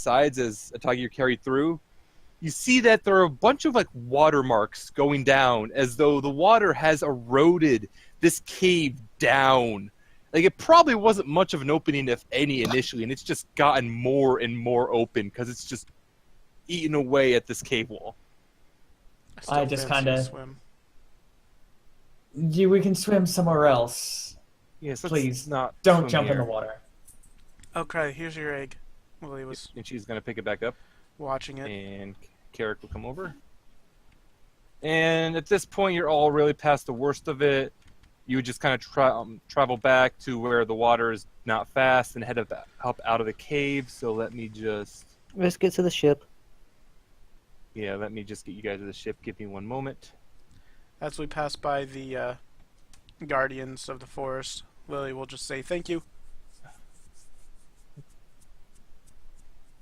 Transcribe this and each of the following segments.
sides as Atagi are carried through, you see that there are a bunch of like watermarks going down as though the water has eroded this cave down. Like it probably wasn't much of an opening, if any, initially, and it's just gotten more and more open because it's just eaten away at this cave wall. I just kind of swim. We can swim somewhere else. Yes, Please, not don't jump in the water. Okay, here's your egg. Lily was And she's gonna pick it back up, watching it. and Carrick will come over. And at this point, you're all really past the worst of it. You would just kind of travel back to where the water is not fast and head up out of the cave. So let me just... Let's get to the ship. Yeah, let me just get you guys to the ship. Give me one moment. As we pass by the guardians of the forest, Lily will just say thank you.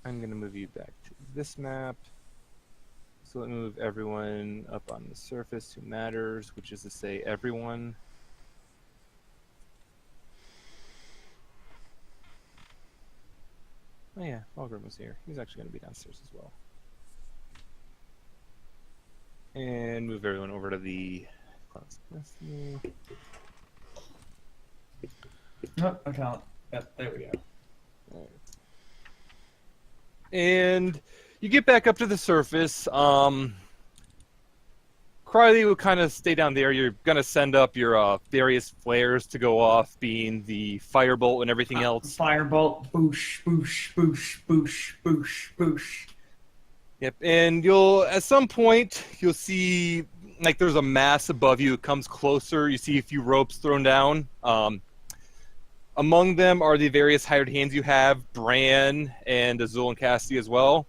I'm going to move you back to this map. So let me move everyone up on the surface who matters, which is to say everyone. Oh yeah, Fulgrim was here. He's actually going to be downstairs as well. And move everyone over to the... Oh, okay. Yep, there we go. And you get back up to the surface. Crowley will kind of stay down there. You're going to send up your various flares to go off, being the firebolt and everything else. Firebolt, boosh, boosh, boosh, boosh, boosh, boosh. Yep, and at some point, you'll see, like, there's a mass above you. It comes closer. You see a few ropes thrown down. Among them are the various hired hands you have, Bran and Azul and Cassidy as well.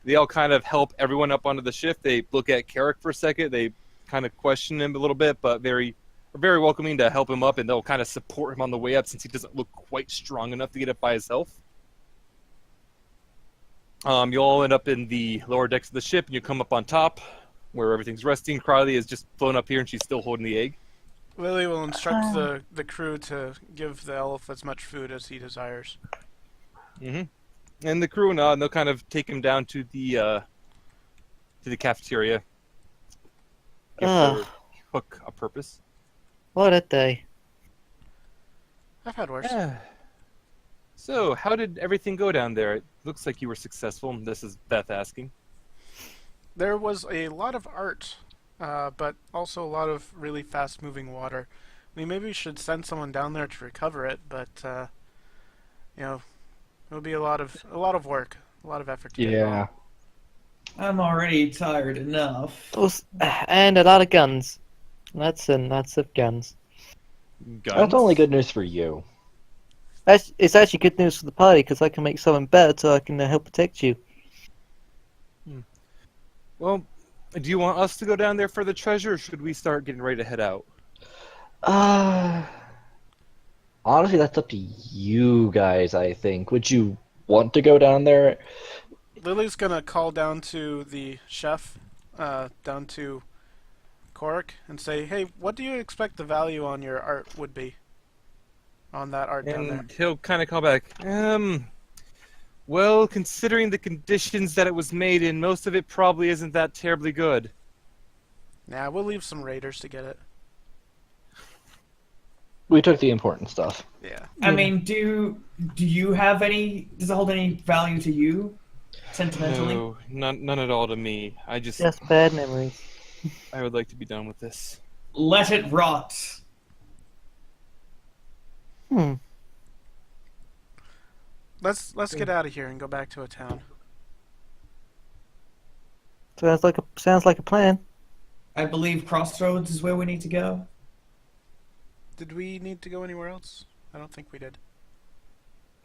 They all kind of help everyone up onto the ship. They look at Carrick for a second. They kind of question him a little bit, but very welcoming to help him up, and they'll kind of support him on the way up since he doesn't look quite strong enough to get up by himself. You'll all end up in the lower decks of the ship, and you come up on top where everything's resting. Crowley is just flown up here, and she's still holding the egg. Lily will instruct the crew to give the elf as much food as he desires. Mm-hmm. And the crew and they'll kind of take him down to the cafeteria. Give their hook a purpose. What a day. I've had worse. So, how did everything go down there? It looks like you were successful. This is Beth asking. There was a lot of art, but also a lot of really fast-moving water. I mean, maybe we should send someone down there to recover it, but you know, it'll be a lot of work, a lot of effort. To get it on. I'm already tired enough. And a lot of guns. Lots and lots of guns. That's only good news for you. It's actually good news for the party because I can make something better so I can help protect you. Well, do you want us to go down there for the treasure, or should we start getting ready to head out? Honestly, that's up to you guys, I think. Would you want to go down there? Lily's gonna call down to the chef, down to Korik, and say, hey, what do you expect the value on your art would be? On that art down there. And he'll kind of call back, well, considering the conditions that it was made in, most of it probably isn't that terribly good. Nah, we'll leave some raiders to get it. We took the important stuff. Yeah. I mean, do you have any? Does it hold any value to you, sentimentally? No, none at all to me. Just bad memories. I would like to be done with this. Let it rot. Let's get out of here and go back to a town. Sounds like a plan. I believe Crossroads is where we need to go. Did we need to go anywhere else? I don't think we did.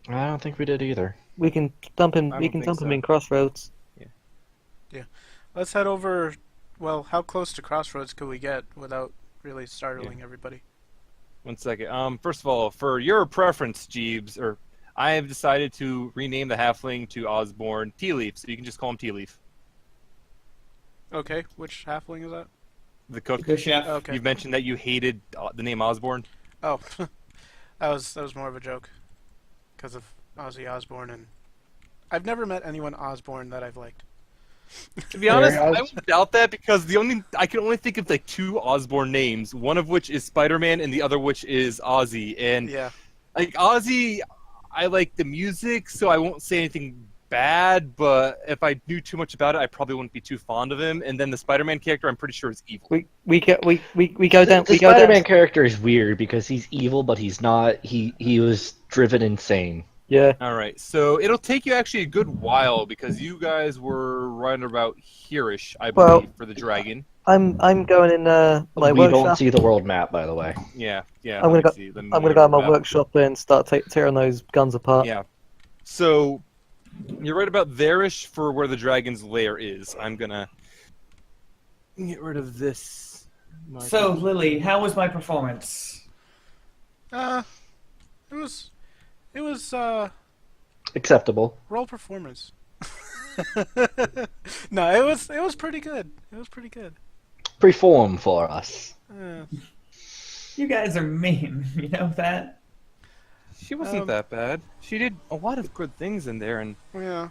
I don't think we did either. We can dump him. I We don't can think dump him so. in Crossroads. Yeah. Let's head over. Well, how close to Crossroads could we get without really startling everybody? 1 second. First of all, for your preference, Jeeves, I have decided to rename the halfling to Osborne Tea Leaf, so you can just call him Tea Leaf. Okay, which halfling is that? The cook. The chef. Okay. You mentioned that you hated the name Osborne. Oh, that was more of a joke, because of Ozzy Osbourne and I've never met anyone Osborne that I've liked. To be honest, Fair. I would doubt that because I can only think of like 2 Osborne names. One of which is Spider-Man, and the other which is Ozzy. And Yeah. like Ozzy, I like the music, so I won't say anything bad. But if I knew too much about it, I probably wouldn't be too fond of him. And then the Spider-Man character, I'm pretty sure is evil. We go down. The We go Spider-Man down. character is weird because he's evil, but he's not. He was driven insane. Yeah. All right, so it'll take you actually a good while because you guys were right about here-ish, I believe, Well- for the dragon. I'm going in my we workshop. don't see the world map, by the way. Yeah. I'm let gonna me see. Let me I'm gonna go in my map. workshop and start tearing those guns apart. Yeah. So you're right about there-ish for where the dragon's lair is. I'm gonna get rid of this. So, Lily, how was my performance? It was Acceptable. role performance. No, it was pretty good. It was pretty good. Perform for us. You guys are mean, you know that? She wasn't that bad. She did a lot of good things in there, and Yeah.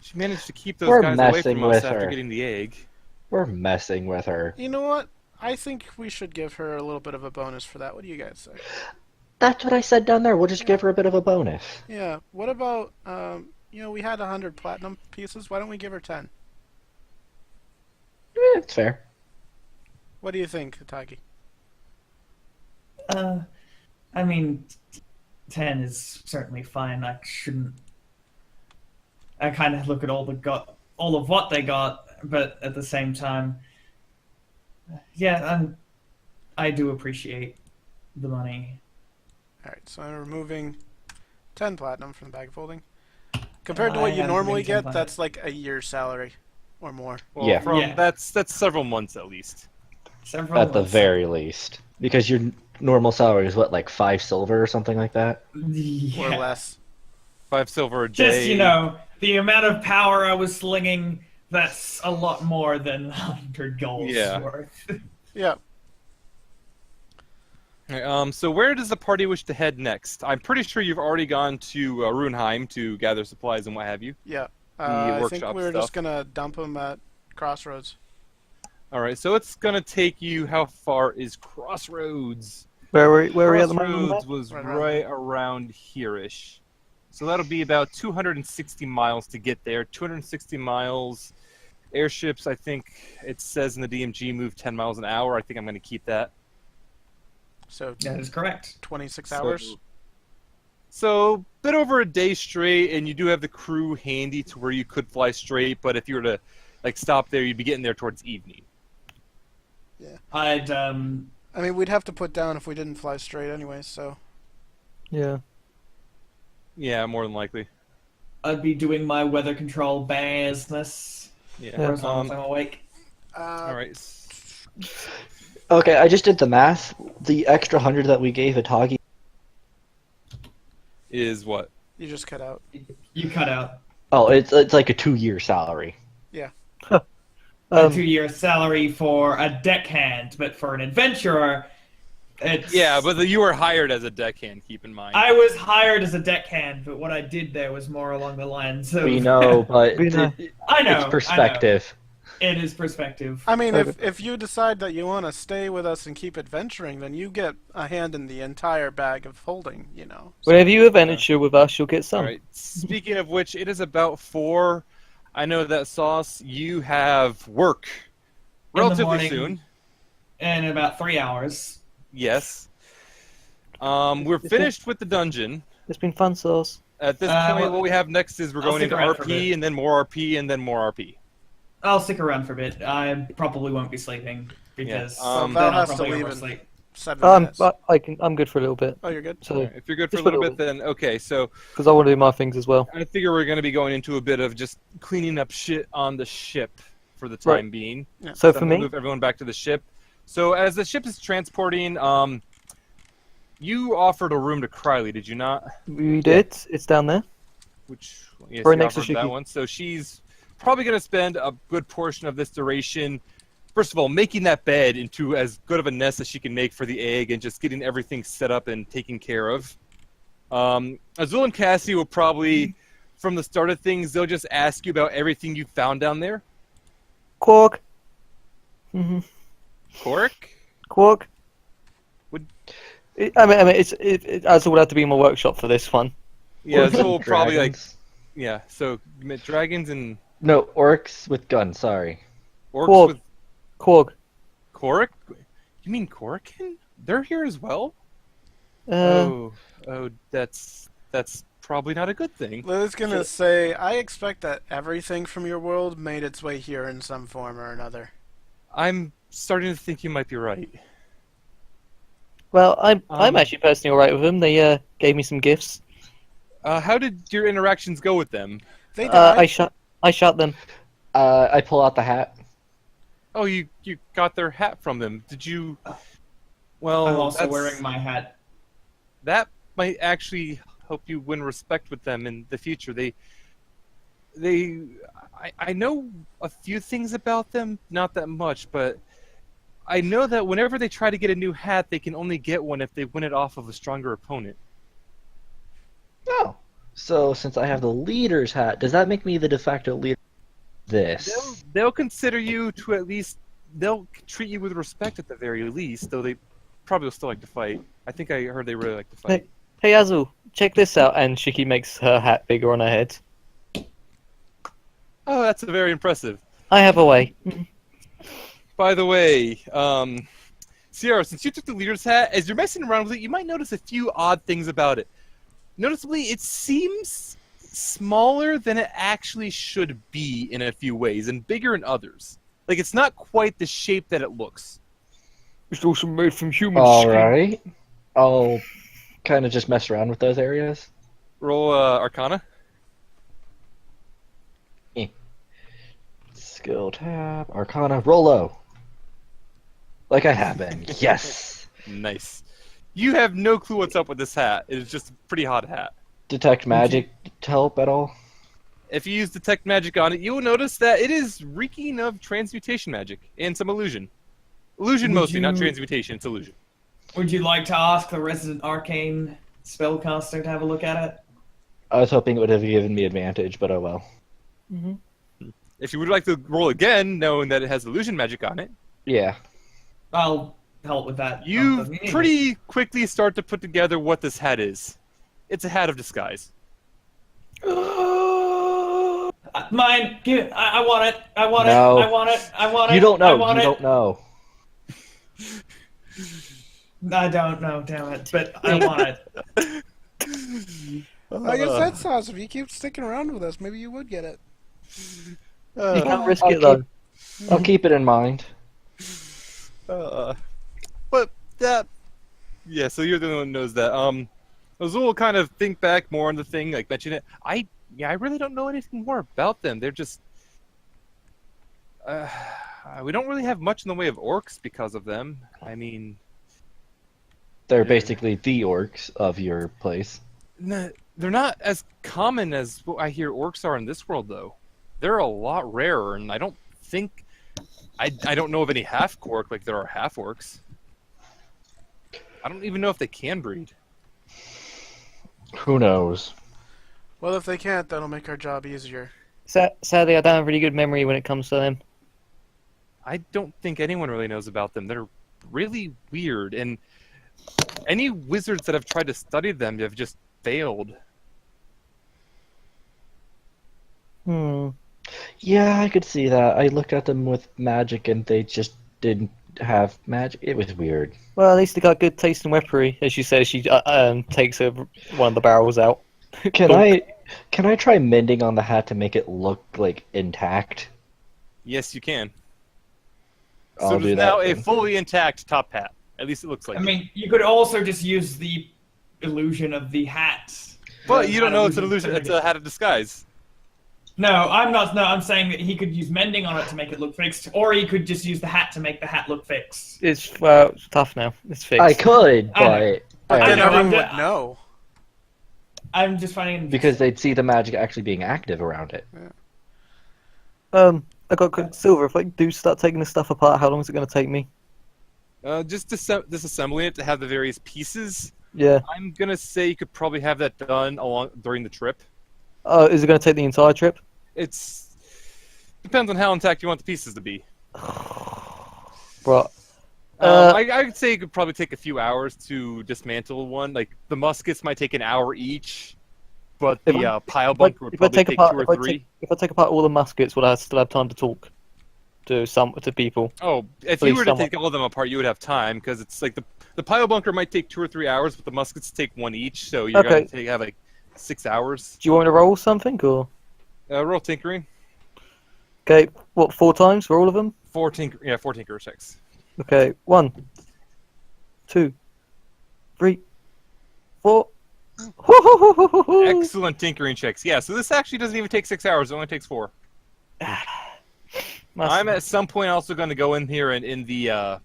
she managed to keep those We're guys away messing from us with after her. getting the egg. We're messing with her. You know what? I think we should give her a little bit of a bonus for that. What do you guys say? That's what I said down there. We'll just give her a bit of a bonus. Yeah. What about we had 100 platinum pieces. Why don't we give her 10? It's fair. What do you think, Atagi? I mean, 10 is certainly fine. I shouldn't. I kind of look at all of what they got, but at the same time, yeah, I do appreciate the money. All right, so I'm removing 10 platinum from the bag of holding. Compared to what I you am normally removing 10 get, platinum. that's like a year's salary or more. Well, Yeah. Yeah. That's several months at least. Several At the months. very least. Because your normal salary is what, like 5 silver or something like that? Yeah. Or less. 5 silver a day. Just, the amount of power I was slinging, that's a lot more than 100 golds Yeah. worth. Yeah. Okay, so where does the party wish to head next? I'm pretty sure you've already gone to Runeheim to gather supplies and what have you. Yeah. The I think workshop we were stuff. just gonna dump them at Crossroads. All right, so it's gonna take you. How far is Crossroads? Where are we at the moment? Crossroads was Right around right there. around here-ish. So that'll be about 260 miles to get there. 260 miles. Airships, I think it says in the DMG, move 10 miles an hour. I think I'm going to keep that. So That is correct. 26 So- hours. So, bit over a day straight, and you do have the crew handy to where you could fly straight, but if you were to stop there, you'd be getting there towards evening. I'd, I mean, we'd have to put down if we didn't fly straight anyway, so. Yeah. Yeah, more than likely. I'd be doing my weather control business Yeah. for as long as I'm awake. All right. Okay, I just did the math. The extra 100 that we gave Atagi. Is what? You just cut out. You cut out Oh, it's like a 2-year salary. a Um, 2-year salary for a deckhand, but for an adventurer, it's... Yeah, but you were hired as a deckhand, keep in mind. I was hired as a deckhand, but what I did there was more along the lines of... We know, but We know. I know. it's perspective. I know. It is perspective. I mean, Okay. if you decide that you want to stay with us and keep adventuring, then you get a hand in the entire bag of holding, you know. So- Whenever you adventure with us, you'll get some. All right. Speaking of which, it is about 4. I know that Sauce, you have work the relatively morning. soon. In about 3 hours. Yes. We're finished with the dungeon. It's been fun, Sauce. At this Uh, point, well, what we have next is we're I'll going stick into around for a RP, bit. and then more RP, and then more RP. I'll stick around for a bit. I probably won't be sleeping because Yeah. then Val I'll has to probably leave oversleep. 7 I'm minutes. I'm good for a little bit. Oh, you're good? So If you're good for a just little for a bit, then okay. So because I want to do my things as well. I figure we're going to be going into a bit of just cleaning up shit on the ship for the time Right. being. So I'm for gonna me, move everyone back to the ship. So as the ship is transporting, you offered a room to Criley, did you not? we did. It's down there. Which yes, Right you next to offered that Shiki. one. So she's probably going to spend a good portion of this duration, first of all, making that bed into as good of a nest as she can make for the egg, and just getting everything set up and taken care of. Azul and Cassie will probably from the start of things, they'll just ask you about everything you found down there. Quark. Mm-hmm. Cork? Quark. Would- I mean, Azul would have to be in my workshop for this one. Yeah, Orcs so and probably like dragons. yeah. So you meant dragons and No, orcs with guns. Sorry. orcs Quark. with Quark. Kork? You mean Korkin? They're here as well? Uh, Oh, that's probably not a good thing. Lily's gonna say, I expect that everything from your world made its way here in some form or another. I'm starting to think you might be right. well, I'm Um, actually personally alright with them. They gave me some gifts. How did your interactions go with them? They died. I shot them. I pull out the hat. Oh, you got their hat from them. Did you? Well, I'm also that's- wearing my hat. That might actually help you win respect with them in the future. I know a few things about them, not that much, but I know that whenever they try to get a new hat, they can only get one if they win it off of a stronger opponent. Oh. So since I have the leader's hat, does that make me the de facto leader? This. They'll consider you to at least. They'll treat you with respect at the very least, though they probably will still like to fight. I think I heard they really like to fight. Hey Azul, check this out. And Shiki makes her hat bigger on her head. Oh, that's very impressive. I have a way. By the way, Sayara, since you took the leader's hat, as you're messing around with it, you might notice a few odd things about it. Noticeably, it seems smaller than it actually should be in a few ways, and bigger in others. Like, it's not quite the shape that it looks. It's also made from human Alright. I'll kind of just mess around with those areas. Roll Arcana. Skill tab, Arcana, roll low. Like I have been. Yes! Nice. You have no clue what's up with this hat. It is just a pretty hot hat. Detect magic help at all? If you use Detect Magic on it, you will notice that it is reeking of transmutation magic and some illusion. Illusion Would mostly, not you- transmutation, it's illusion. Would you like to ask the resident arcane spellcaster to have a look at it? I was hoping it would have given me advantage, but oh well. If you would like to roll again, knowing that it has illusion magic on it, Yeah. I'll help with that. you Doesn't need it. pretty quickly start to put together what this hat is. It's a hat of disguise. Mine. Give it. I want it. I want No. it. I want it. I want it. You don't I know. want You it. don't know. I don't know. Damn it! But I want it. I guess that's awesome. If you keep sticking around with us, maybe you would get it. You can't risk I'll it though. I'll keep it in mind. But that, yeah. So you're the only one who knows that. Azul will kind of think back more on the thing, like mention it. I really don't know anything more about them. They're just, we don't really have much in the way of orcs because of them. I mean, They're basically the orcs of your place. they're not as common as what I hear orcs are in this world, though. They're a lot rarer, and I don't think, I don't know of any half-orc like there are half-orcs. I don't even know if they can breed. Who knows? Well, if they can't, that'll make our job easier. Sadly, I don't have really good memory when it comes to them. I don't think anyone really knows about them. They're really weird, and any wizards that have tried to study them have just failed. Yeah, I could see that. I looked at them with magic and they just didn't have magic. It was weird. Well, at least they got good taste in weaponry. As she says, she takes one of the barrels out. Can I try mending on the hat to make it look like intact? Yes, you can. I'll So do there's that now a then. fully intact top hat. At least it looks like I it. mean, you could also just use the illusion of the hat. But you don't know it's an illusion. illusion. It's a hat of disguise. No, I'm not. No, I'm saying that he could use mending on it to make it look fixed, or he could just use the hat to make the hat look fixed. It's tough now. It's fixed. I could, I know. but I Then know, everyone I'm would just- know. I'm just finding because they'd see the magic actually being active around it. I got Silver. If I do start taking this stuff apart, how long is it going to take me? Just disassembling it to have the various pieces. Yeah. I'm gonna say you could probably have that done during the trip. Is it going to take the entire trip? It's depends on how intact you want the pieces to be. Right. I'd say it could probably take a few hours to dismantle one. Like the muskets might take an hour each, but the pile bunker would probably take 2 or 3. If I take apart all the muskets, will I still have time to talk to people? Oh, if At you least were to somewhat. take all of them apart, you would have time because it's like the pile bunker might take 2 or 3 hours, but the muskets take 1 each, so you're Okay. gonna have like 6 hours. Do you want me to roll something, or Roll tinkering. okay? What, 4 times for all of them? 4 tinker checks. Okay, 1, 2, 3, 4. Excellent tinkering checks. Yeah, so this actually doesn't even take 6 hours. It only takes 4. I'm at some point also going to go in here and in the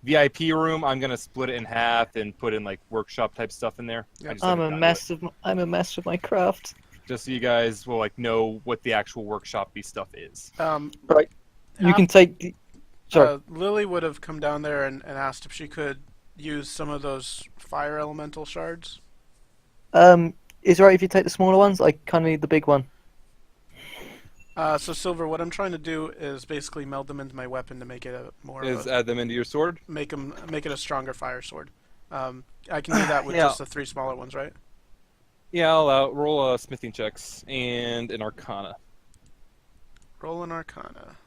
VIP room, I'm going to split it in half and put in like workshop type stuff in there. Yep. I'm a mess. I'm a mess with my craft. Just so you guys will like know what the actual workshop-y stuff is. Right. You can take. Sorry. Lily would have come down there and asked if she could use some of those fire elemental shards. Is it right if you take the smaller ones? I kind of need the big one. So Silver, what I'm trying to do is basically meld them into my weapon to make it a more Add them into your sword? make it a stronger fire sword. I can do that with Yeah. just the 3 smaller ones, right? Yeah, I'll roll smithing checks and an arcana. Roll an arcana.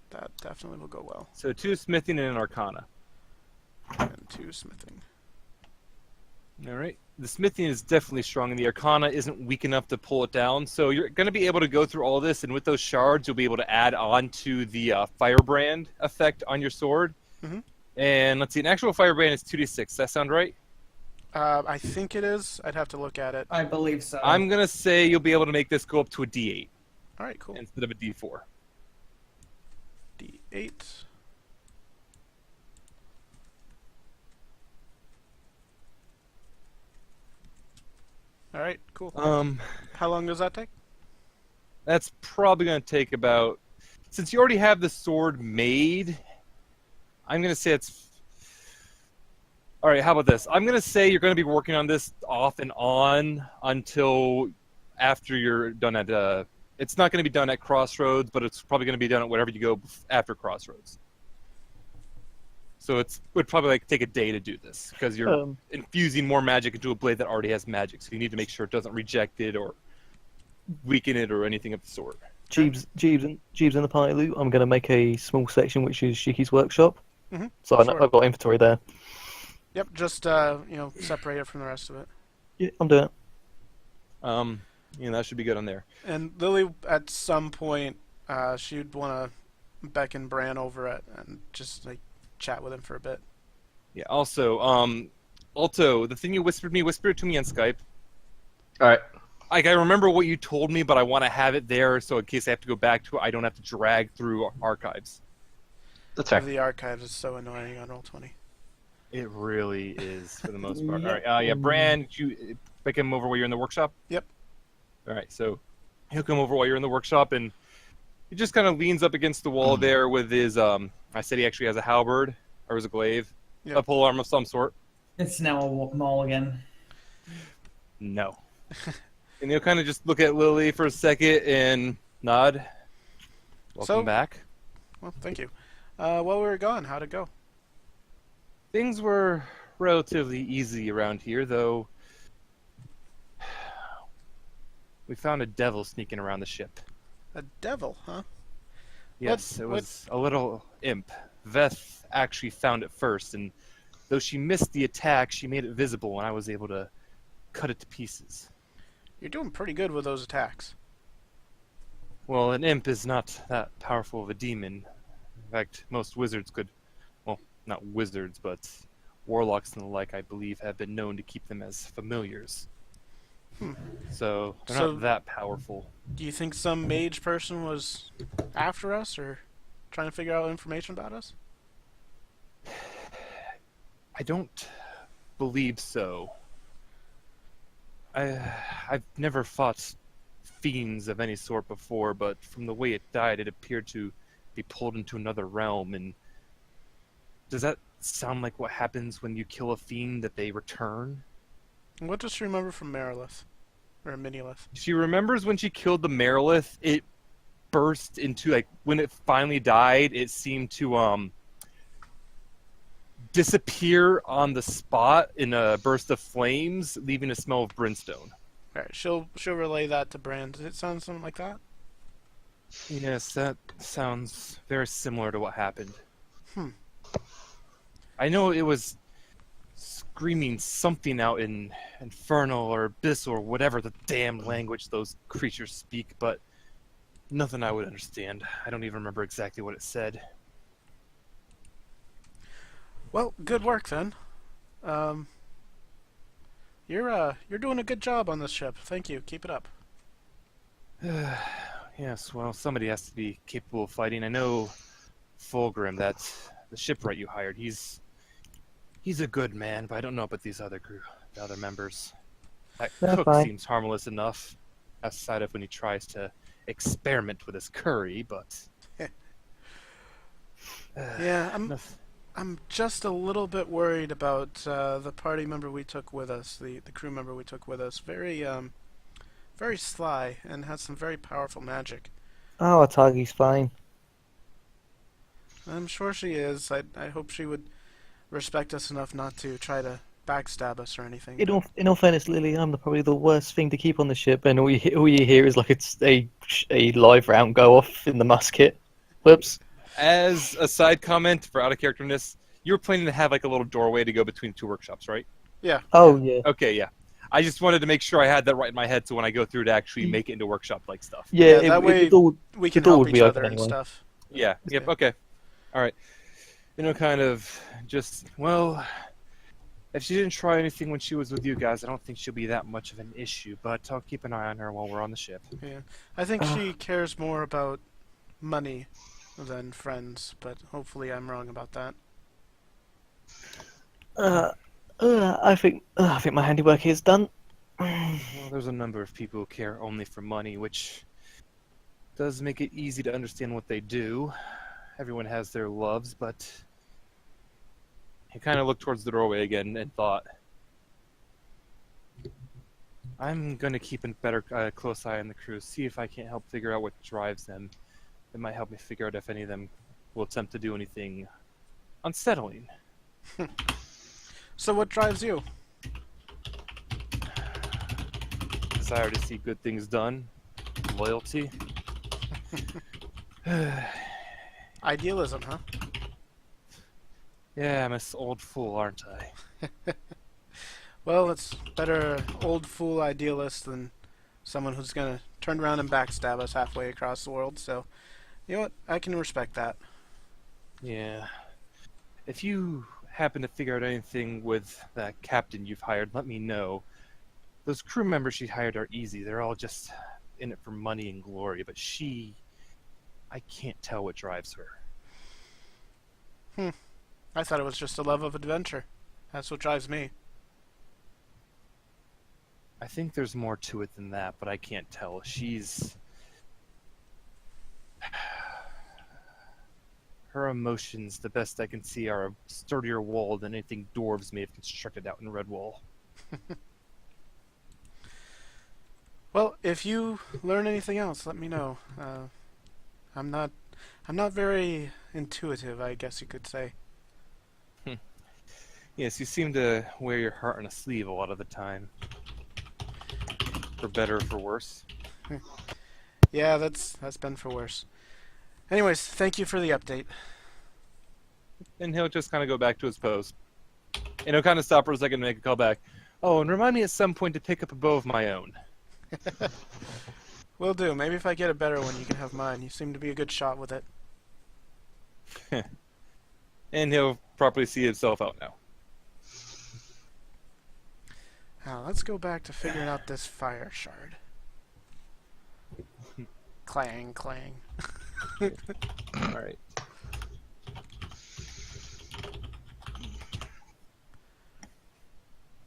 That definitely will go well. So 2 smithing and an arcana. And 2 smithing. All right. The smithing is definitely strong, and the arcana isn't weak enough to pull it down. So you're going to be able to go through all this, and with those shards, you'll be able to add on to the firebrand effect on your sword. Mm-hmm. And let's see, an actual firebrand is 2d6. Does that sound right? I think it is. I'd have to look at it. I believe so. I'm going to say you'll be able to make this go up to a d8 All right, cool. instead of a d4. D8. All right, cool. How long does that take? That's probably going to take about... Since you already have the sword made, I'm going to say it's... All right, how about this? I'm going to say you're going to be working on this off and on until after you're done at... It's not going to be done at Crossroads, but it's probably going to be done at whatever you go after Crossroads. So it would probably like take a day to do this because you're infusing more magic into a blade that already has magic. So you need to make sure it doesn't reject it or weaken it or anything of the sort. Jeeves in the party loot. I'm going to make a small section which is Shiki's workshop. Mm-hmm. So Sure. I've got inventory there. Yep, just separate it from the rest of it. Yeah, I'm doing it. That should be good on there. And Lily, at some point, she'd want to beckon Bran over it and just like chat with him for a bit. Yeah. Also, Alto, the thing you whispered it to me on Skype. All right. Like I remember what you told me, but I want to have it there so in case I have to go back to it, I don't have to drag through archives. That's fair. The archives is so annoying on Roll20. It really is for the most part. All right. Yeah, Bran, you pick him over while you're in the workshop. Yep. All right. So he'll come over while you're in the workshop, and he just kind of leans up against the wall there with his. I said he actually has a halberd or is a glaive, Yep. a polearm of some sort. It's now a mulligan. No. And he'll kind of just look at Lily for a second and nod. Welcome back. Well, thank you. While we were gone, how'd it go? Things were relatively easy around here, though. We found a devil sneaking around the ship. A devil, huh? Yes, it was a little imp. Veth actually found it first, and though she missed the attack, she made it visible, and I was able to cut it to pieces. You're doing pretty good with those attacks. Well, an imp is not that powerful of a demon. In fact, most wizards could... Well, not wizards, but warlocks and the like, I believe, have been known to keep them as familiars. So, they're not that powerful. Do you think some mage person was after us or trying to figure out information about us? I don't believe so. I've never fought fiends of any sort before, but from the way it died, it appeared to be pulled into another realm. And does that sound like what happens when you kill a fiend, that they return? What does she remember from Marilith? Or a mini-lith. She remembers when she killed the Marilith, it burst into, like, when it finally died, it seemed to disappear on the spot in a burst of flames, leaving a smell of brimstone. Alright, she'll relay that to Brand. Does it sound something like that? Yes, that sounds very similar to what happened. Hmm. I know it was screaming something out in infernal or abyssal or whatever the damn language those creatures speak, but nothing I would understand. I don't even remember exactly what it said. Well, good work then. You're doing a good job on this ship. Thank you. Keep it up. Yes, well, somebody has to be capable of fighting. I know Fulgrim, that's the shipwright you hired. He's a good man, but I don't know about these other the other members. That They're cook fine. seems harmless enough, outside of when he tries to experiment with his curry, but... Yeah, I'm just a little bit worried about the party member we took with us, the crew member we took with us. Very sly and has some very powerful magic. Oh, Atagi's fine. I'm sure she is. I hope she would respect us enough not to try to backstab us or anything. In all fairness, Lily, I'm probably the worst thing to keep on the ship, and all you hear is like it's a live round go off in the musket. Whoops. As a side comment for out of characterness, you were planning to have like a little doorway to go between two workshops, right? Yeah. Oh yeah. Okay, yeah. I just wanted to make sure I had that right in my head, so when I go through to actually make it into workshop-like stuff. Yeah, that way we can the door help would each be other open and anyway. stuff. Yeah. Yep. Okay. All right. Kind of just if she didn't try anything when she was with you guys, I don't think she'll be that much of an issue. But I'll keep an eye on her while we're on the ship. Yeah, I think she cares more about money than friends, but hopefully I'm wrong about that. I think my handiwork is done. Well, there's a number of people who care only for money, which does make it easy to understand what they do. Everyone has their loves, but he kind of looked towards the doorway again and thought, I'm going to keep a better close eye on the crew, see if I can't help figure out what drives them. It might help me figure out if any of them will attempt to do anything unsettling. So what drives you? Desire to see good things done, loyalty. Idealism, huh? Yeah, I'm an old fool, aren't I? Well, it's better old fool idealist than someone who's gonna turn around and backstab us halfway across the world, so you know what? I can respect that. Yeah. If you happen to figure out anything with that captain you've hired, let me know. Those crew members she hired are easy. They're all just in it for money and glory, but I can't tell what drives her. I thought it was just a love of adventure. That's what drives me. I think there's more to it than that, but I can't tell. Her emotions, the best I can see, are a sturdier wall than anything dwarves may have constructed out in Redwall. Well, if you learn anything else, let me know. I'm not very intuitive, I guess you could say. Yes, you seem to wear your heart on a sleeve a lot of the time. For better or for worse. Yeah, that's been for worse. Anyways, thank you for the update. And he'll just kind of go back to his post. And he'll kind of stop for a second and make a call back. Oh, and remind me at some point to pick up a bow of my own. Will do. Maybe if I get a better one, you can have mine. You seem to be a good shot with it. And he'll properly see himself out now. Now, let's go back to figuring out this fire shard. Clang, clang. Alright.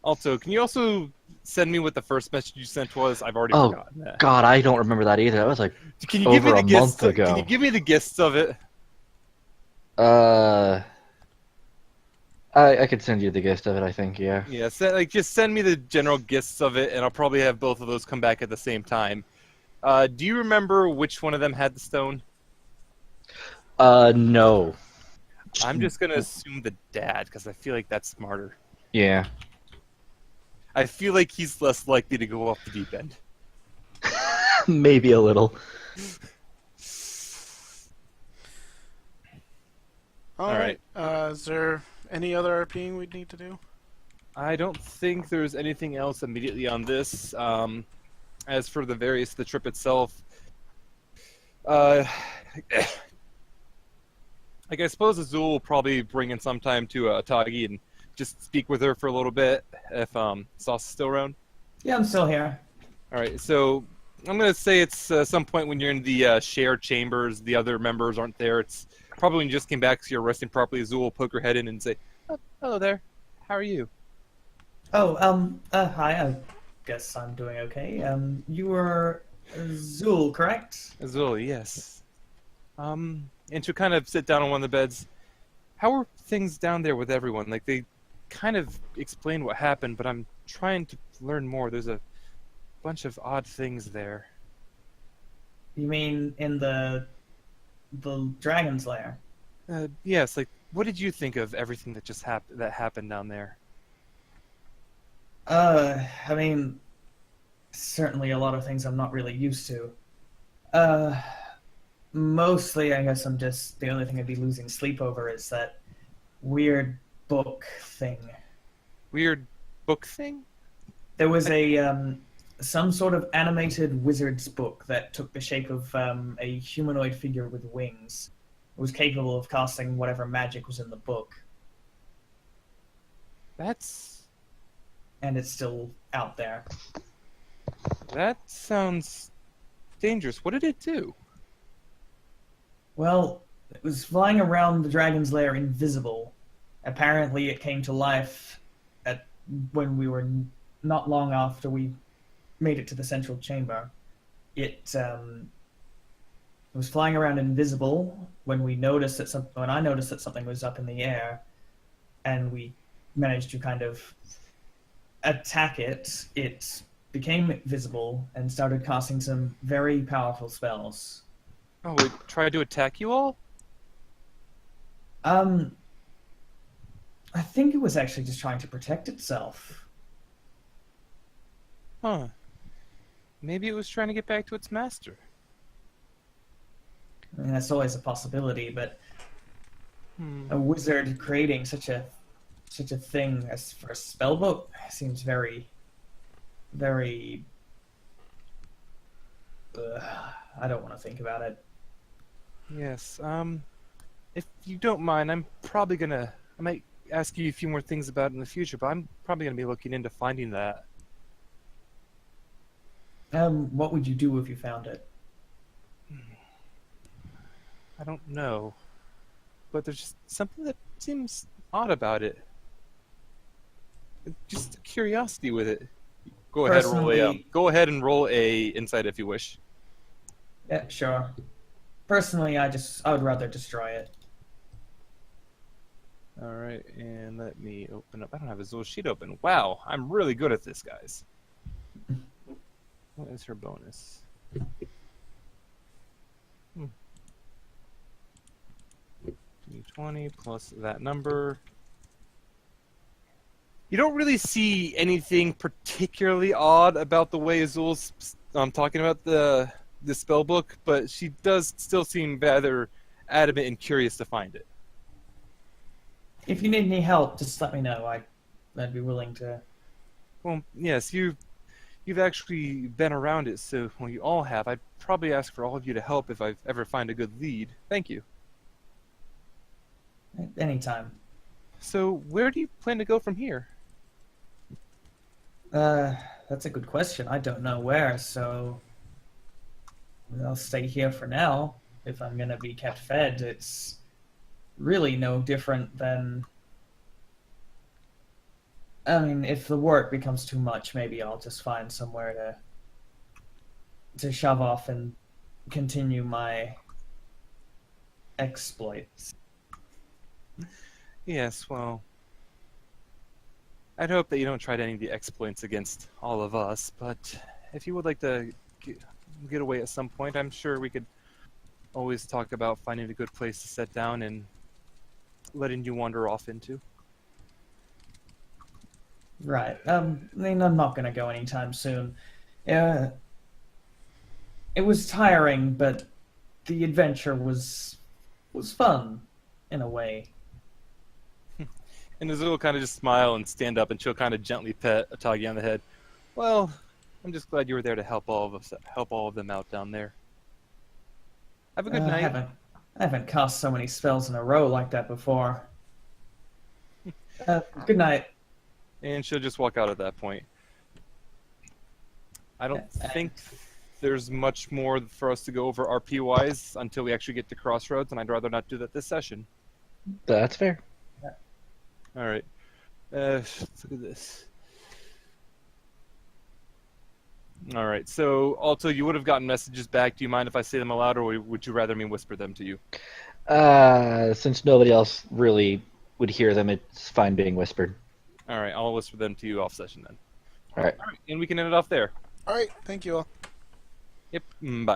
Alto, can you also send me what the first message you sent was? I've already forgotten that. God, I don't remember that either. That was like Can you give me over the a month gist? ago. Can you give me the gist of it? I could send you the gist of it, I think, yeah. Yeah, just send me the general gists of it, and I'll probably have both of those come back at the same time. Do you remember which one of them had the stone? No. I'm just gonna assume the dad, because I feel like that's smarter. Yeah. I feel like he's less likely to go off the deep end. Maybe a little. Alright. Is there any other RPing we'd need to do? I don't think there's anything else immediately on this. As for the trip itself, like I suppose Azul will probably bring in some time to Atagi and just speak with her for a little bit if Sauce is still around. Yeah, I'm still here. All right, so I'm gonna say it's some point when you're in the shared chambers. The other members aren't there. It's probably when you just came back, so you're resting properly. Azul will poke her head in and say, "Oh, hello there. How are you?" Oh, hi. I guess I'm doing okay. You were Zul, correct? Azul, yes. And to kind of sit down on one of the beds. How are things down there with everyone? Like, they kind of explained what happened, but I'm trying to learn more. There's a bunch of odd things there. You mean in the dragon's lair? Yes, like, what did you think of everything that just happened down there? I mean, certainly a lot of things I'm not really used to. Mostly, I guess the only thing I'd be losing sleep over is that weird book thing. Weird book thing? There was some sort of animated wizard's book that took the shape of a humanoid figure with wings. It was capable of casting whatever magic was in the book. And it's still out there. That sounds dangerous. What did it do? Well, it was flying around the dragon's lair invisible. Apparently it came to life when we were not long after we made it to the central chamber. It was flying around invisible when I noticed that something was up in the air, and we managed to kind of attack it. It became visible and started casting some very powerful spells. Oh, it tried to attack you all? I think it was actually just trying to protect itself. Huh. Maybe it was trying to get back to its master. I mean, that's always a possibility, but a wizard creating such a thing as for a spellbook seems very, very. I don't want to think about it. Yes. If you don't mind, I might ask you a few more things about it in the future, but I'm probably gonna be looking into finding that. What would you do if you found it? I don't know, but there's just something that seems odd about it. Just a curiosity with it. Go ahead and roll a insight if you wish. Yeah, sure. Personally, I would rather destroy it. All right, and let me open up. I don't have his little sheet open. Wow, I'm really good at this, guys. What is her bonus? 20 plus that number. You don't really see anything particularly odd about the way Azul's talking about the spell book, but she does still seem rather adamant and curious to find it. If you need any help, just let me know. I'd be willing to. Well, yes, you've actually been around it, so you all have. I'd probably ask for all of you to help if I ever find a good lead. Thank you. Anytime. So, where do you plan to go from here? That's a good question. I don't know where, so I'll stay here for now. If I'm gonna be kept fed, it's really no different than. I mean, if the work becomes too much, maybe I'll just find somewhere to shove off and continue my exploits. Yes, well, I'd hope that you don't try to any of the exploits against all of us, but if you would like to get away at some point, I'm sure we could always talk about finding a good place to set down and letting you wander off into. Right. I mean, I'm not gonna go anytime soon. It was tiring, but the adventure was fun, in a way. And Azul will kind of just smile and stand up, and she'll kind of gently pet Atagi on the head. Well, I'm just glad you were there to help all of them out down there. Have a good night. I haven't cast so many spells in a row like that before. Good night. And she'll just walk out at that point. I don't think there's much more for us to go over RP-wise until we actually get to Crossroads, and I'd rather not do that this session. That's fair. All right. Let's look at this. All right. So, Alto, you would have gotten messages back. Do you mind if I say them aloud, or would you rather me whisper them to you? Since nobody else really would hear them, it's fine being whispered. All right. I'll whisper them to you off session then. All right. All right. And we can end it off there. All right, thank you all. Yep. Bye.